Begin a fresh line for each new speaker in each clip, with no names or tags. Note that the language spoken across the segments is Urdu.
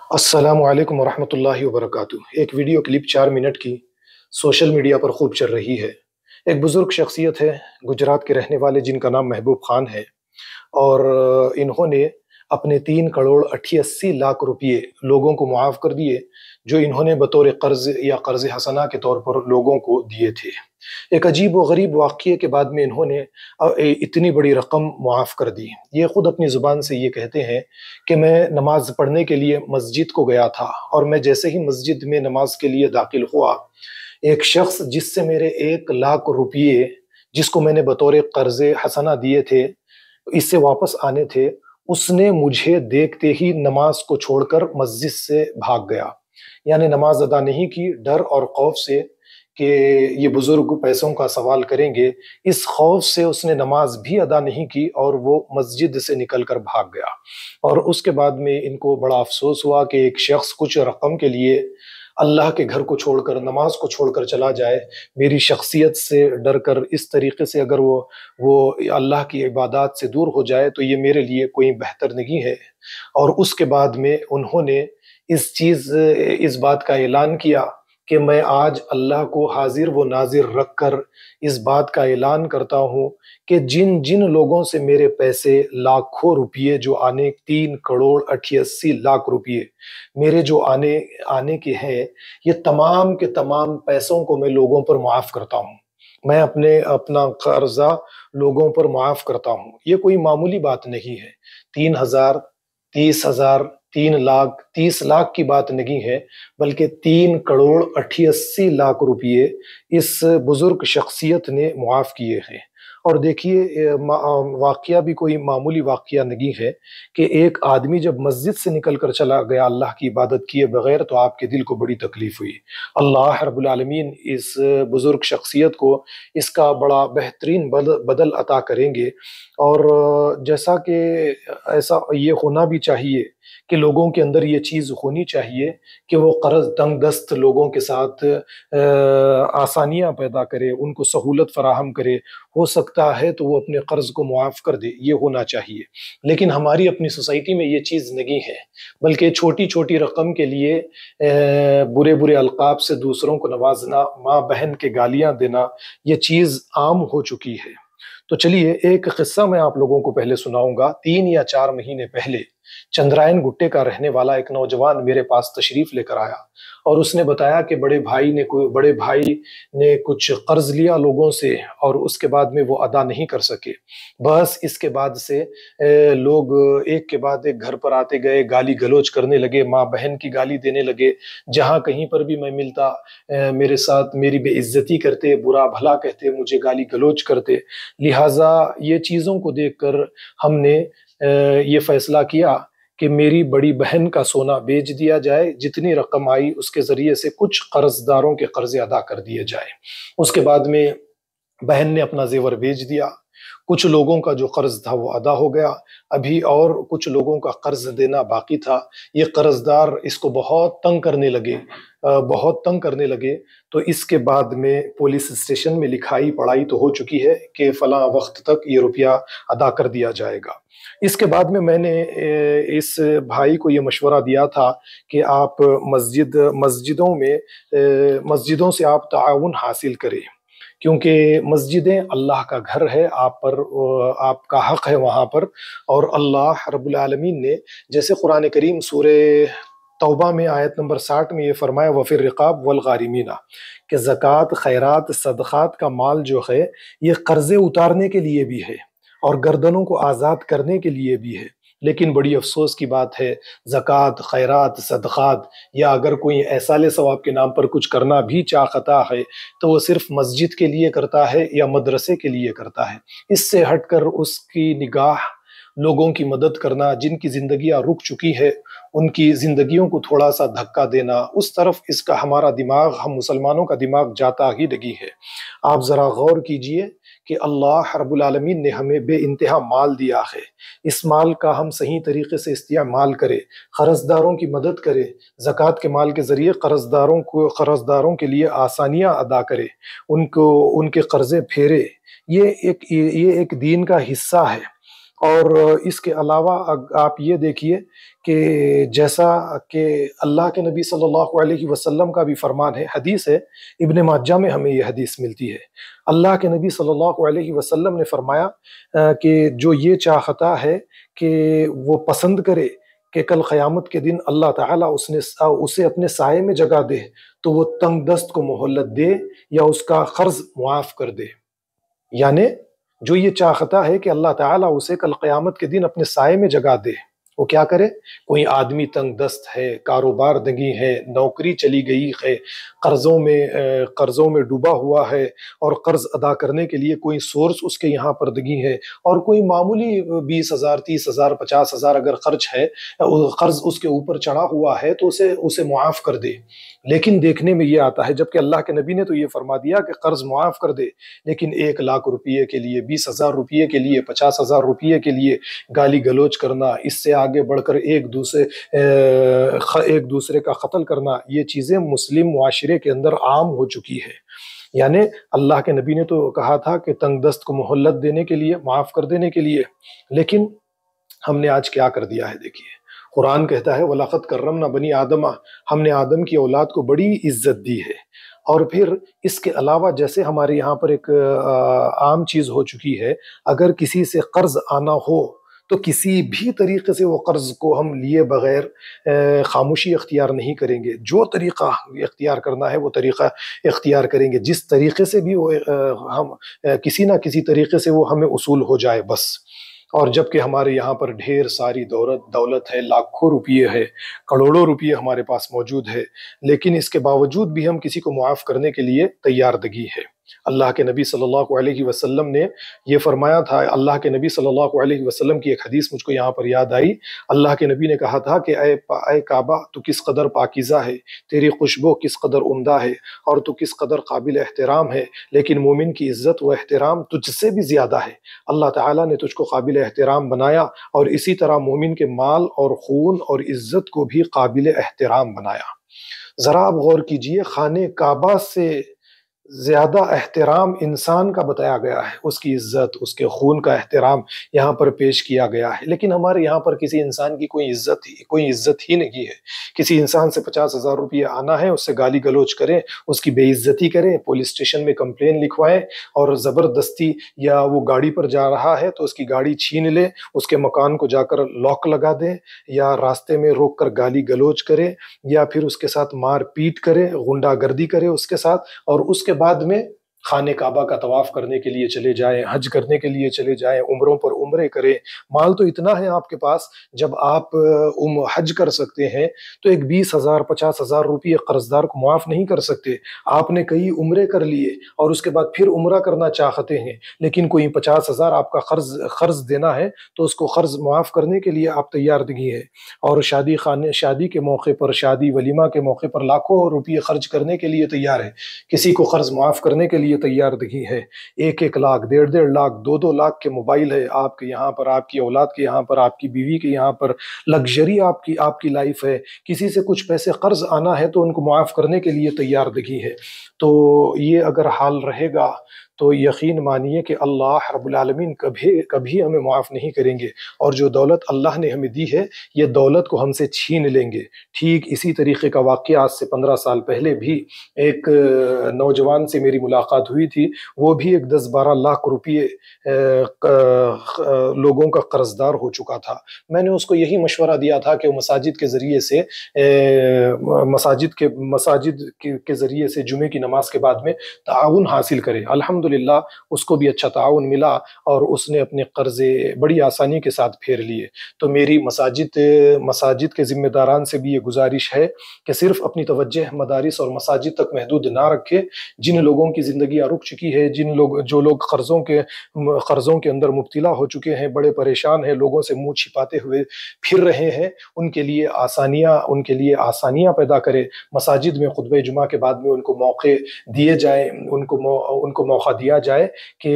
السلام علیکم ورحمۃ اللہ وبرکاتہ۔ ایک ویڈیو کلپ 4 منٹ کی سوشل میڈیا پر خوب چل رہی ہے۔ ایک بزرگ شخصیت ہے گجرات کے رہنے والے، جن کا نام محبوب خان ہے، اور انہوں نے اپنے 3 کروڑ 88 لاکھ روپئے لوگوں کو معاف کر دیے، جو انہوں نے بطور قرض یا قرض حسنہ کے طور پر لوگوں کو دیے تھے۔ ایک عجیب و غریب واقعے کے بعد میں انہوں نے اتنی بڑی رقم معاف کر دی۔ یہ خود اپنی زبان سے یہ کہتے ہیں کہ میں نماز پڑھنے کے لیے مسجد کو گیا تھا، اور میں جیسے ہی مسجد میں نماز کے لیے داخل ہوا، ایک شخص جس سے میرے 1 لاکھ روپئے، جس کو میں نے بطور قرض حسنہ دیے تھے، اس سے واپس آنے تھے، اس نے مجھے دیکھتے ہی نماز کو چھوڑ کر مسجد سے بھاگ گیا۔ یعنی نماز ادا نہیں کی، ڈر اور خوف سے کہ یہ بزرگ پیسوں کا سوال کریں گے، اس خوف سے اس نے نماز بھی ادا نہیں کی اور وہ مسجد سے نکل کر بھاگ گیا۔ اور اس کے بعد میں ان کو بڑا افسوس ہوا کہ ایک شخص کچھ رقم کے لیے اللہ کے گھر کو چھوڑ کر، نماز کو چھوڑ کر چلا جائے۔ میری شخصیت سے ڈر کر اس طریقے سے اگر وہ اللہ کی عبادات سے دور ہو جائے تو یہ میرے لیے کوئی بہتر نہیں ہے۔ اور اس کے بعد میں انہوں نے اس بات کا اعلان کیا کہ میں آج اللہ کو حاضر و ناظر رکھ کر اس بات کا اعلان کرتا ہوں کہ جن جن لوگوں سے میرے پیسے لاکھوں روپئے جو آنے، 3 کروڑ 88 لاکھ روپئے میرے جو آنے کے ہیں، یہ تمام کے تمام پیسوں کو میں لوگوں پر معاف کرتا ہوں۔ میں اپنا قرضہ لوگوں پر معاف کرتا ہوں۔ یہ کوئی معمولی بات نہیں ہے۔ 3,000، 30,000، 3 لاکھ، 30 لاکھ کی بات نہیں ہے، بلکہ 3 کروڑ 88 لاکھ روپئے اس بزرگ شخصیت نے معاف کیے ہیں۔ اور دیکھیے، واقعہ بھی کوئی معمولی واقعہ نہیں ہے کہ ایک آدمی جب مسجد سے نکل کر چلا گیا اللہ کی عبادت کیے بغیر، تو آپ کے دل کو بڑی تکلیف ہوئی۔ اللہ رب العالمین اس بزرگ شخصیت کو اس کا بڑا بہترین بدل عطا کریں گے۔ اور جیسا کہ ایسا یہ ہونا بھی چاہیے کہ لوگوں کے اندر یہ چیز ہونی چاہیے کہ وہ قرض تنگ دست لوگوں کے ساتھ آسانیاں پیدا کرے، ان کو سہولت فراہم کرے، ہو سکتا ہے تو وہ اپنے قرض کو معاف کر دے، یہ ہونا چاہیے۔ لیکن ہماری اپنی سوسائٹی میں یہ چیز نہیں ہے، بلکہ چھوٹی چھوٹی رقم کے لیے برے برے القاب سے دوسروں کو نوازنا، ماں بہن کے گالیاں دینا، یہ چیز عام ہو چکی ہے۔ تو چلیے ایک قصہ میں آپ لوگوں کو پہلے سناؤں گا۔ 3 یا 4 مہینے پہلے چندرائن گٹے کا رہنے والا ایک نوجوان میرے پاس تشریف لے کر آیا، اور اس نے بتایا کہ بڑے بھائی نے کچھ قرض لیا لوگوں سے، اور اس کے بعد میں وہ ادا نہیں کر سکے۔ بس اس کے بعد سے لوگ ایک کے بعد ایک گھر پر آتے گئے، گالی گلوچ کرنے لگے، ماں بہن کی گالی دینے لگے، جہاں کہیں پر بھی میں ملتا میرے ساتھ میری بے عزتی کرتے، برا بھلا کہتے، مجھے گالی گلوچ کرتے۔ لہٰذا یہ چیزوں کو دیکھ کر ہم نے یہ فیصلہ کیا کہ میری بڑی بہن کا سونا بیچ دیا جائے، جتنی رقم آئی اس کے ذریعے سے کچھ قرض داروں کے قرض ادا کر دیے جائے۔ اس کے بعد میں بہن نے اپنا زیور بیچ دیا، کچھ لوگوں کا جو قرض تھا وہ ادا ہو گیا، ابھی اور کچھ لوگوں کا قرض دینا باقی تھا۔ یہ قرض دار اس کو بہت تنگ کرنے لگے، تو اس کے بعد میں پولیس اسٹیشن میں لکھائی پڑھائی تو ہو چکی ہے کہ فلاں وقت تک یہ روپیہ ادا کر دیا جائے گا۔ اس کے بعد میں نے اس بھائی کو یہ مشورہ دیا تھا کہ آپ مسجدوں سے آپ تعاون حاصل کریں، کیونکہ مسجدیں اللہ کا گھر ہے، آپ کا حق ہے وہاں پر۔ اور اللہ رب العالمین نے جیسے قرآن کریم سورہ توبہ میں آیت نمبر 60 میں یہ فرمایا، وَفِي الرِّقَابِ وَالْغَارِمِينَ، کہ زکوٰۃ، خیرات، صدقات کا مال جو ہے یہ قرضے اتارنے کے لیے بھی ہے اور گردنوں کو آزاد کرنے کے لیے بھی ہے۔ لیکن بڑی افسوس کی بات ہے، زکوٰۃ، خیرات، صدقات، یا اگر کوئی احصال ثواب کے نام پر کچھ کرنا بھی چاہتا ہے تو وہ صرف مسجد کے لیے کرتا ہے یا مدرسے کے لیے کرتا ہے۔ اس سے ہٹ کر اس کی نگاہ لوگوں کی مدد کرنا، جن کی زندگیاں رک چکی ہے ان کی زندگیوں کو تھوڑا سا دھکا دینا، اس طرف اس کا ہمارا دماغ، ہم مسلمانوں کا دماغ جاتا ہی نہیں ہے۔ آپ ذرا غور کیجئے کہ اللہ رب العالمین نے ہمیں بے انتہا مال دیا ہے، اس مال کا ہم صحیح طریقے سے استعمال کریں، قرض داروں کی مدد کریں، زکوٰۃ کے مال کے ذریعے قرض داروں کے لیے آسانیاں ادا کریں، ان کے قرضے پھیرے۔ یہ ایک دین کا حصہ ہے۔ اور اس کے علاوہ آپ یہ دیکھیے کہ جیسا کہ اللہ کے نبی صلی اللہ علیہ وسلم کا بھی فرمان ہے، حدیث ہے، ابن ماجہ میں ہمیں یہ حدیث ملتی ہے۔ اللہ کے نبی صلی اللہ علیہ وسلم نے فرمایا کہ جو یہ چاہتا ہے کہ وہ پسند کرے کہ کل قیامت کے دن اللہ تعالیٰ اسے اپنے سائے میں جگہ دے، تو وہ تنگ دست کو مہلت دے یا اس کا قرض معاف کر دے۔ یعنی جو یہ چاہتا ہے کہ اللہ تعالیٰ اسے کل قیامت کے دن اپنے سائے میں جگہ دے، وہ کیا کرے؟ کوئی آدمی تنگ دست ہے، کاروبار دگی ہے، نوکری چلی گئی ہے، قرضوں میں ڈوبا ہوا ہے، اور قرض ادا کرنے کے لیے کوئی سورس اس کے یہاں پر دگی ہے، اور کوئی معمولی 20,000 30,000 50,000 اگر قرض اس کے اوپر چڑھا ہوا ہے تو اسے معاف کر دے۔ لیکن دیکھنے میں یہ آتا ہے، جبکہ اللہ کے نبی نے تو یہ فرما دیا کہ قرض معاف کر دے، لیکن 1,00,000 روپیے کے لیے، 20,000 روپیے کے لیے، 50,000 روپیے کے لیے گالی گلوچ کرنا، اس سے آگے بڑھ کر ایک دوسرے کا قتل کرنا، یہ چیزیں مسلم معاشرے کے اندر عام ہو چکی ہے۔ یعنی اللہ کے نبی نے تو کہا تھا کہ تنگ دست کو مہلت دینے کے لیے، معاف کر دینے کے لیے، لیکن ہم نے آج کیا کر دیا ہے؟ دیکھیے، قرآن کہتا ہے وَلَقَدْ كَرَّمْنَا بَنِي آدَمَ، ہم نے آدم کی اولاد کو بڑی عزت دی ہے۔ اور پھر اس کے علاوہ جیسے ہمارے یہاں پر ایک عام چیز ہو چکی ہے، اگر کسی سے قرض آنا ہو تو کسی بھی طریقے سے وہ قرض کو ہم لیے بغیر خاموشی اختیار نہیں کریں گے، جو طریقہ اختیار کرنا ہے وہ طریقہ اختیار کریں گے، جس طریقے سے بھی وہ ہم کسی نہ کسی طریقے سے وہ ہمیں وصول ہو جائے بس۔ اور جبکہ ہمارے یہاں پر ڈھیر ساری دولت ہے، لاکھوں روپیے ہے، کروڑوں روپیے ہمارے پاس موجود ہے، لیکن اس کے باوجود بھی ہم کسی کو معاف کرنے کے لیے تیار دگی ہے۔ اللہ کے نبی صلی اللہ علیہ وسلم نے یہ فرمایا تھا، اللہ کے نبی صلی اللہ علیہ وسلم کی ایک حدیث مجھ کو یہاں پر یاد آئی۔ اللہ کے نبی نے کہا تھا کہ اے کعبہ، تو کس قدر پاکیزہ ہے، تیری خوشبو کس قدر عمدہ ہے، اور تو کس قدر قابل احترام ہے، لیکن مومن کی عزت و احترام تجھ سے بھی زیادہ ہے۔ اللہ تعالیٰ نے تجھ کو قابل احترام بنایا، اور اسی طرح مومن کے مال اور خون اور عزت کو بھی قابل احترام بنایا۔ ذرا آپ غور کیجئے، خانہ کعبہ سے زیادہ احترام انسان کا بتایا گیا ہے، اس کی عزت، اس کے خون کا احترام یہاں پر پیش کیا گیا ہے، لیکن ہمارے یہاں پر کسی انسان کی کوئی عزت ہی نہیں ہے۔ کسی انسان سے 50,000 روپیہ آنا ہے، اس سے گالی گلوچ کریں، اس کی بے عزتی کریں، پولیس اسٹیشن میں کمپلین لکھوائیں، اور زبردستی، یا وہ گاڑی پر جا رہا ہے تو اس کی گاڑی چھین لیں، اس کے مکان کو جا کر لاک لگا دیں، یا راستے میں روک کر گالی گلوچ کریں، یا پھر اس کے ساتھ مار پیٹ کریں، غنڈہ گردی کریں اس کے ساتھ، اور اس کے بعد میں خانہ کعبہ کا طواف کرنے کے لیے چلے جائیں، حج کرنے کے لیے چلے جائیں، عمروں پر عمرے کریں۔ مال تو اتنا ہے آپ کے پاس، جب آپ حج کر سکتے ہیں تو ایک 20,000 50,000 روپیے قرضدار کو معاف نہیں کر سکتے۔ آپ نے کئی عمرے کر لیے اور اس کے بعد پھر عمرہ کرنا چاہتے ہیں، لیکن کوئی 50,000 آپ کا قرض دینا ہے تو اس کو قرض معاف کرنے کے لیے آپ تیار نہیں ہے، اور شادی کے موقع پر، شادی ولیمہ کے موقع پر لاکھوں روپیے خرچ کرنے کے لیے تیار ہے، کسی کو قرض معاف کرنے کے لیے تیار نہیں ہے۔ 1,00,000 1,50,000 لاکھ 2,2 لاکھ کے موبائل ہے آپ کے یہاں پر، آپ کی اولاد کے یہاں پر، آپ کی بیوی کے یہاں پر، لگژری آپ کی لائف ہے، کسی سے کچھ پیسے قرض آنا ہے تو ان کو معاف کرنے کے لیے تیار نہیں ہے۔ تو یہ اگر حال رہے گا تو یقین مانیے کہ اللہ رب العالمین کبھی ہمیں معاف نہیں کریں گے، اور جو دولت اللہ نے ہمیں دی ہے یہ دولت کو ہم سے چھین لیں گے۔ ٹھیک اسی طریقے کا واقعہ آج سے 15 سال پہلے بھی ایک نوجوان سے میری ملاقات ہوئی تھی، وہ بھی ایک 10-12 لاکھ روپیے لوگوں کا قرضدار ہو چکا تھا۔ میں نے اس کو یہی مشورہ دیا تھا کہ وہ مساجد کے ذریعے سے ذریعے سے جمعے کی نماز کے بعد میں تعاون حاصل کرے۔ الحمدللہ اس کو بھی اچھا تعاون ملا، اور اس نے اپنے قرضے بڑی آسانی کے ساتھ پھیر لیے۔ تو میری مساجد کے ذمہ داران سے بھی یہ گزارش ہے کہ صرف اپنی توجہ مدارس اور مساجد تک محدود نہ رکھے۔ جن لوگوں کی زندگیاں رک چکی ہے، جو لوگ قرضوں کے اندر مبتلا ہو چکے ہیں، بڑے پریشان ہیں، لوگوں سے منہ چھپاتے ہوئے پھر رہے ہیں، ان کے لیے آسانیاں پیدا کرے۔ مساجد میں خطبہ جمعہ کے بعد میں ان کو موقع دیے جائیں، ان کو موقع دیا جائے کہ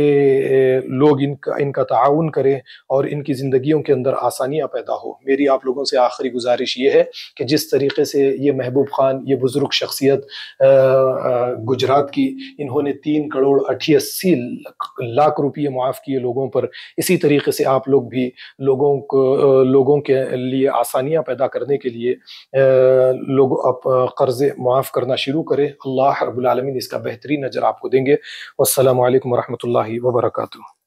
لوگ ان کا تعاون کریں اور ان کی زندگیوں کے اندر آسانیاں پیدا ہو۔ میری آپ لوگوں سے آخری گزارش یہ ہے کہ جس طریقے سے یہ محبوب خان، یہ بزرگ شخصیت گجرات کی، انہوں نے 3,88,00,000 روپئے معاف کیے لوگوں پر، اسی طریقے سے آپ لوگ بھی لوگوں کے لیے آسانیاں پیدا کرنے کے لیے لوگ قرض معاف کرنا شروع کریں۔ اللہ رب العالمین اس کا بہترین اجر آپ کو دیں گے۔ والسلام علیکم ورحمۃ اللہ وبرکاتہ۔